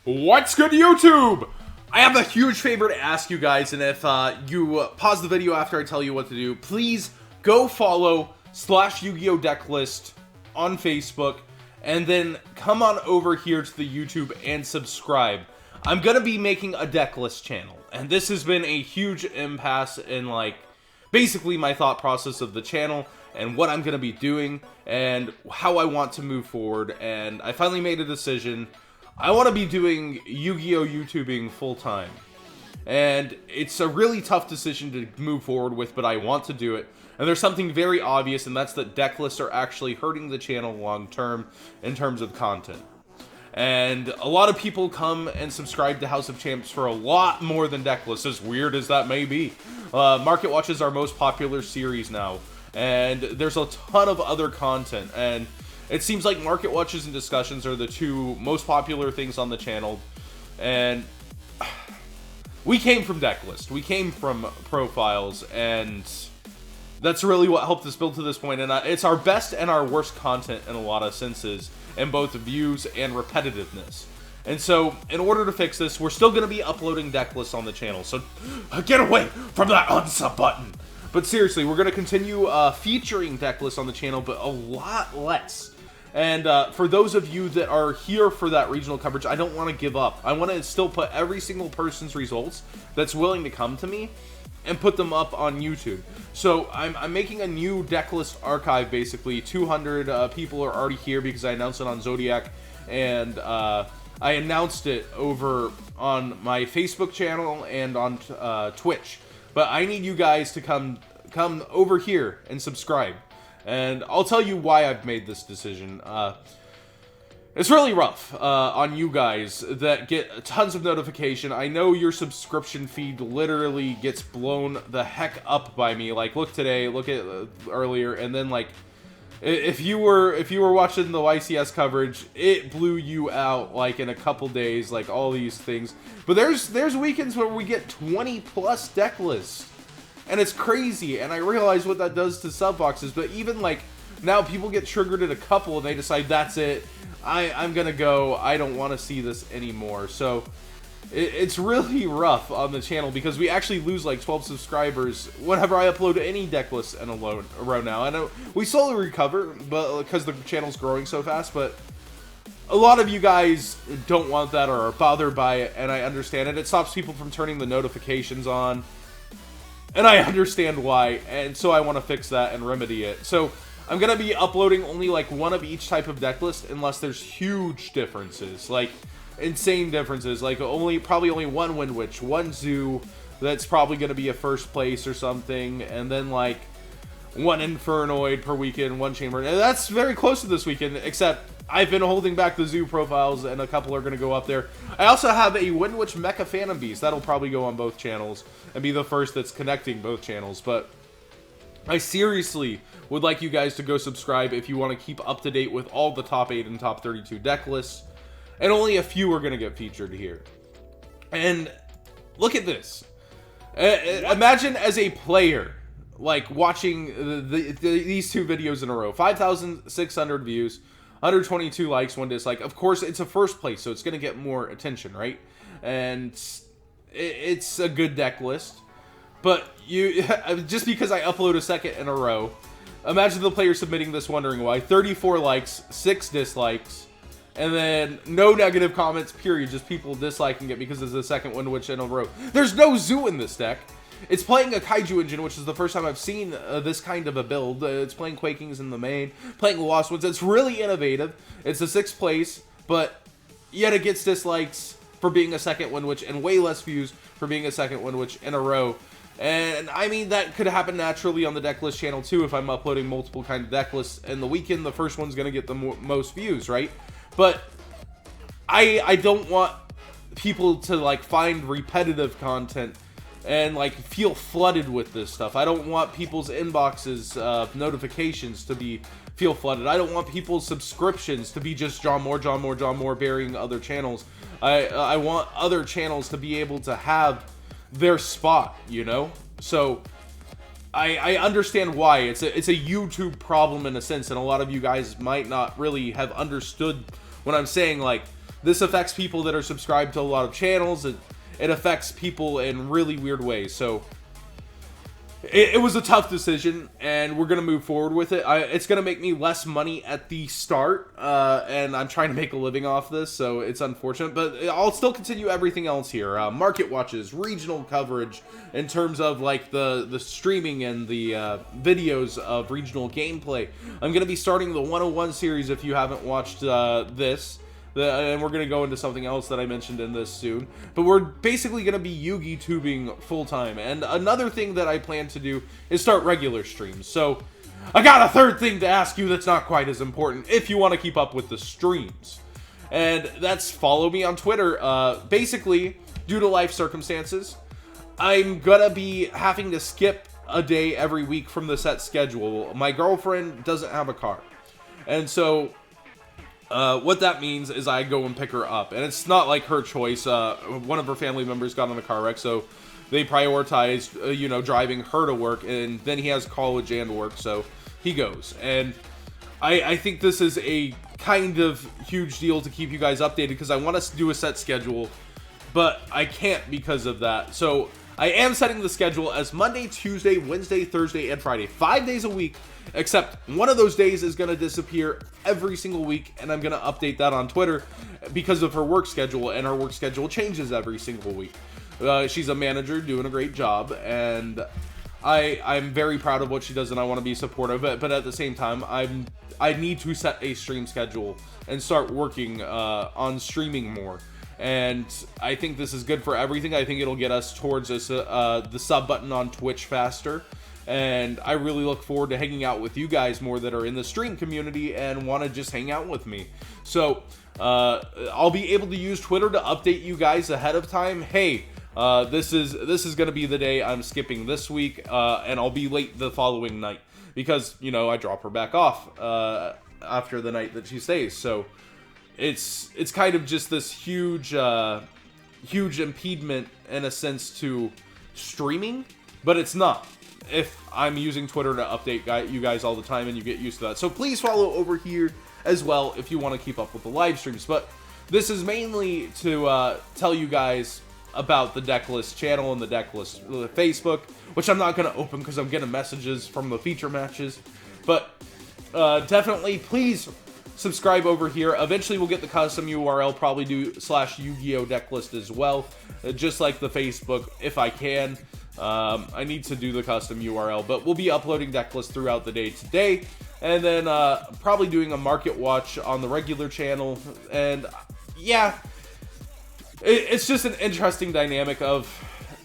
What's good, YouTube? I have a huge favor to ask you guys, and if you pause the video after I tell you what to do, please go follow /Yu-Gi-Oh! Decklist on Facebook, and then come on over here to the YouTube and subscribe. I'm gonna be making a Decklist channel, and this has been a huge impasse in, like, basically my thought process of the channel, and what I'm gonna be doing, and how I want to move forward, and I finally made a decision. I want to be doing Yu-Gi-Oh! YouTubing full-time, and it's a really tough decision to move forward with, but I want to do it. And there's something very obvious, and that's that decklists are actually hurting the channel long-term in terms of content. And a lot of people come and subscribe to House of Champs for a lot more than decklists, as weird as that may be. Market Watch is our most popular series now, and there's a ton of other content, and it seems like Market Watches and discussions are the two most popular things on the channel, and we came from Decklist, we came from profiles, and that's really what helped us build to this point, and it's our best and our worst content in a lot of senses, in both views and repetitiveness. And so, in order to fix this, we're still going to be uploading Decklists on the channel, so get away from that unsub button! But seriously, we're going to continue featuring Decklists on the channel, but a lot less. And for those of you that are here for that regional coverage, I don't want to give up. I want to still put every single person's results that's willing to come to me and put them up on YouTube. So I'm making a new Decklist archive, basically. 200 people are already here because I announced it on Zodiac, and I announced it over on my Facebook channel and on Twitch. But I need you guys to come over here and subscribe. And I'll tell you why I've made this decision. It's really rough on you guys that get tons of notification. I know your subscription feed literally gets blown the heck up by me. Like, look today, look at earlier, and then like, if you were watching the YCS coverage, it blew you out like in a couple days, like all these things. But there's weekends where we get 20 plus deck lists. And it's crazy, and I realize what that does to sub boxes, but even, like, now people get triggered at a couple, and they decide, that's it, I'm gonna go, I don't want to see this anymore. So, it's really rough on the channel, because we actually lose, like, 12 subscribers whenever I upload any deck list in a row now. I know we slowly recover, but because the channel's growing so fast, but a lot of you guys don't want that or are bothered by it, and I understand it. It stops people from turning the notifications on. And I understand why, and so I want to fix that and remedy it. So, I'm going to be uploading only, like, one of each type of deck list, unless there's huge differences. Like, insane differences. Like, probably only one Wind Witch, one Zoo, that's probably going to be a first place or something, and then, like, one Infernoid per weekend, one Chamber. And that's very close to this weekend, except I've been holding back the Zoo profiles, and a couple are going to go up there. I also have a Wind Witch Mecha Phantom Beast. That'll probably go on both channels and be the first that's connecting both channels. But I seriously would like you guys to go subscribe if you want to keep up to date with all the top 8 and top 32 deck lists. And only a few are going to get featured here. And look at this. Imagine as a player, like, watching these two videos in a row. 5,600 views. 122 likes, 1 dislike. Of course, it's a first place, so it's going to get more attention, right? And it's a good deck list. But just because I upload a second in a row, imagine the player submitting this wondering why. 34 likes, 6 dislikes, and then no negative comments, period. Just people disliking it because it's the second Wind Witch in a row. There's no Zoo in this deck. It's playing a Kaiju engine, which is the first time I've seen this kind of a build. It's playing Quakings in the main, playing Lost Woods. It's really innovative. It's a 6th place, but yet it gets dislikes for being a second Wind Witch and way less views for being a second Wind Witch in a row. And I mean, that could happen naturally on the Decklist channel too if I'm uploading multiple kind of deck lists. In the weekend, the first one's going to get the most views, right? But I don't want people to, like, find repetitive content and, like, feel flooded with this stuff. I don't want people's inboxes, notifications to feel flooded. I don't want people's subscriptions to be just John Moore, burying other channels. I want other channels to be able to have their spot, you know? So, I understand why. It's a YouTube problem in a sense, and a lot of you guys might not really have understood when I'm saying, like, this affects people that are subscribed to a lot of channels. It affects people in really weird ways. So it was a tough decision, and we're going to move forward with it. It's going to make me less money at the start, and I'm trying to make a living off this, so it's unfortunate. But I'll still continue everything else here. Market watches, regional coverage in terms of like the streaming and the videos of regional gameplay. I'm going to be starting the 101 series if you haven't watched this. And we're going to go into something else that I mentioned in this soon. But we're basically going to be Yu-Gi tubing full-time. And another thing that I plan to do is start regular streams. So I got a third thing to ask you that's not quite as important if you want to keep up with the streams. And that's follow me on Twitter. Basically, due to life circumstances, I'm going to be having to skip a day every week from the set schedule. My girlfriend doesn't have a car. And so what that means is I go and pick her up, and it's not like her choice. One of her family members got in a car wreck, so they prioritized, you know, driving her to work, and then he has college and work, so he goes. And I think this is a kind of huge deal to keep you guys updated, because I want us to do a set schedule, but I can't because of that. So I am setting the schedule as Monday, Tuesday, Wednesday, Thursday, and Friday. 5 days a week, except one of those days is going to disappear every single week, and I'm going to update that on Twitter because of her work schedule, and her work schedule changes every single week. She's a manager doing a great job, and I'm very proud of what she does, and I want to be supportive, but at the same time, I need to set a stream schedule and start working on streaming more. And I think this is good for everything. I think it'll get us towards this, the sub button on Twitch faster. And I really look forward to hanging out with you guys more that are in the stream community and want to just hang out with me. So I'll be able to use Twitter to update you guys ahead of time. Hey, this is going to be the day I'm skipping this week, and I'll be late the following night because, you know, I drop her back off after the night that she stays. So it's kind of just this huge impediment in a sense to streaming, but it's not if I'm using Twitter to update you guys all the time, and you get used to that. So please follow over here as well if you want to keep up with the live streams. But this is mainly to tell you guys about the Decklist channel and the Decklist Facebook, which I'm not going to open because I'm getting messages from the feature matches. But definitely, please subscribe over here. Eventually we'll get the custom URL, probably do /Yu-Gi-Oh Decklist as well, just like the Facebook if I can. I need to do the custom URL, but we'll be uploading Decklist throughout the day today, and then probably doing a market watch on the regular channel. And yeah, it's just an interesting dynamic of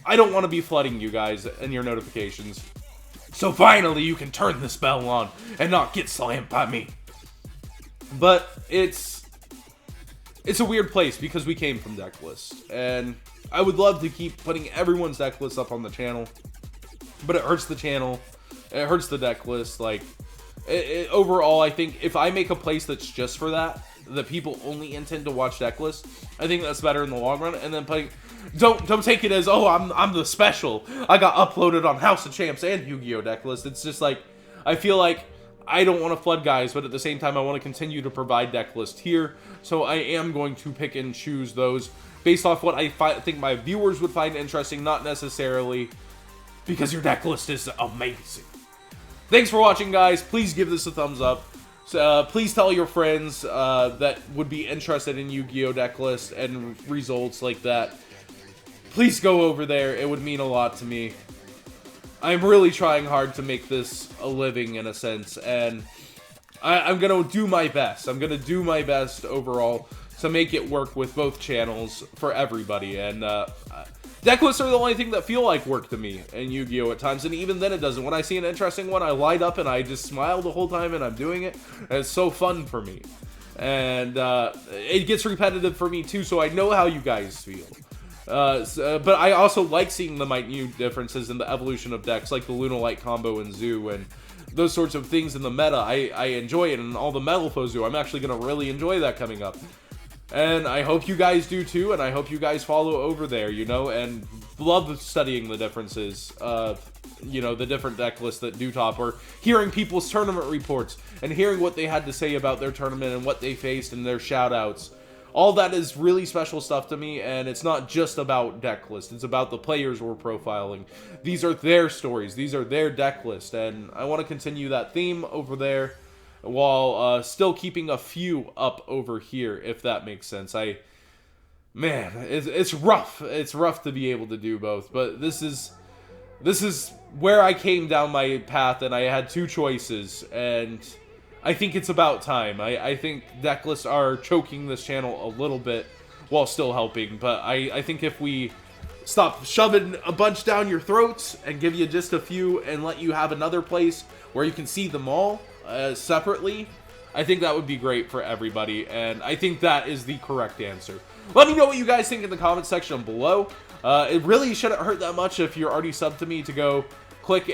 I don't want to be flooding you guys and your notifications, so finally you can turn this bell on and not get slammed by me. But it's a weird place because we came from Decklist, and I would love to keep putting everyone's deck list up on the channel, but it hurts the channel, it hurts the deck list. Like, overall, I think if I make a place that's just for that people only intend to watch deck list, I think that's better in the long run. And then playing, don't take it as, oh, I'm the special, I got uploaded on House of Champs and Yu-Gi-Oh deck list. It's just like, I feel like I don't want to flood guys, but at the same time, I want to continue to provide deck list here. So I am going to pick and choose those based off what I think my viewers would find interesting, not necessarily because your deck list is amazing. Thanks for watching, guys. Please give this a thumbs up. Please tell your friends that would be interested in Yu-Gi-Oh deck list and results like that. Please go over there. It would mean a lot to me. I'm really trying hard to make this a living in a sense, and I'm going to do my best. I'm going to do my best overall to make it work with both channels for everybody. And deck lists are the only thing that feel like work to me in Yu-Gi-Oh at times, and even then it doesn't. When I see an interesting one, I light up and I just smile the whole time and I'm doing it, and it's so fun for me. And it gets repetitive for me too, so I know how you guys feel. But I also like seeing the minute differences in the evolution of decks, like the Lunalight combo and Zoo, and those sorts of things in the meta. I enjoy it, and all the Metal Foe Zoo, I'm actually going to really enjoy that coming up. And I hope you guys do too, and I hope you guys follow over there, you know, and love studying the differences of, you know, the different deck lists that do top, or hearing people's tournament reports, and hearing what they had to say about their tournament and what they faced and their shoutouts. all that is really special stuff to me, and it's not just about deck list. It's about the players we're profiling. These are their stories. These are their deck list, and I want to continue that theme over there while still keeping a few up over here, if that makes sense. Man, it's rough. It's rough to be able to do both, but this is where I came down my path, and I had two choices, and I think it's about time. I think deck lists are choking this channel a little bit while still helping, but I think if we stop shoving a bunch down your throats and give you just a few and let you have another place where you can see them all separately, I think that would be great for everybody, and I think that is the correct answer. Let me know what you guys think in the comment section below. It really shouldn't hurt that much if you're already subbed to me to go click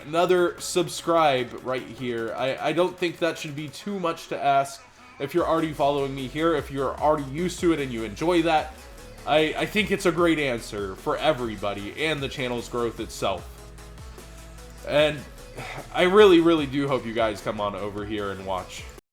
another subscribe right here. I don't think that should be too much to ask if you're already following me here, if you're already used to it and you enjoy that. I think it's a great answer for everybody and the channel's growth itself. And I really, really do hope you guys come on over here and watch.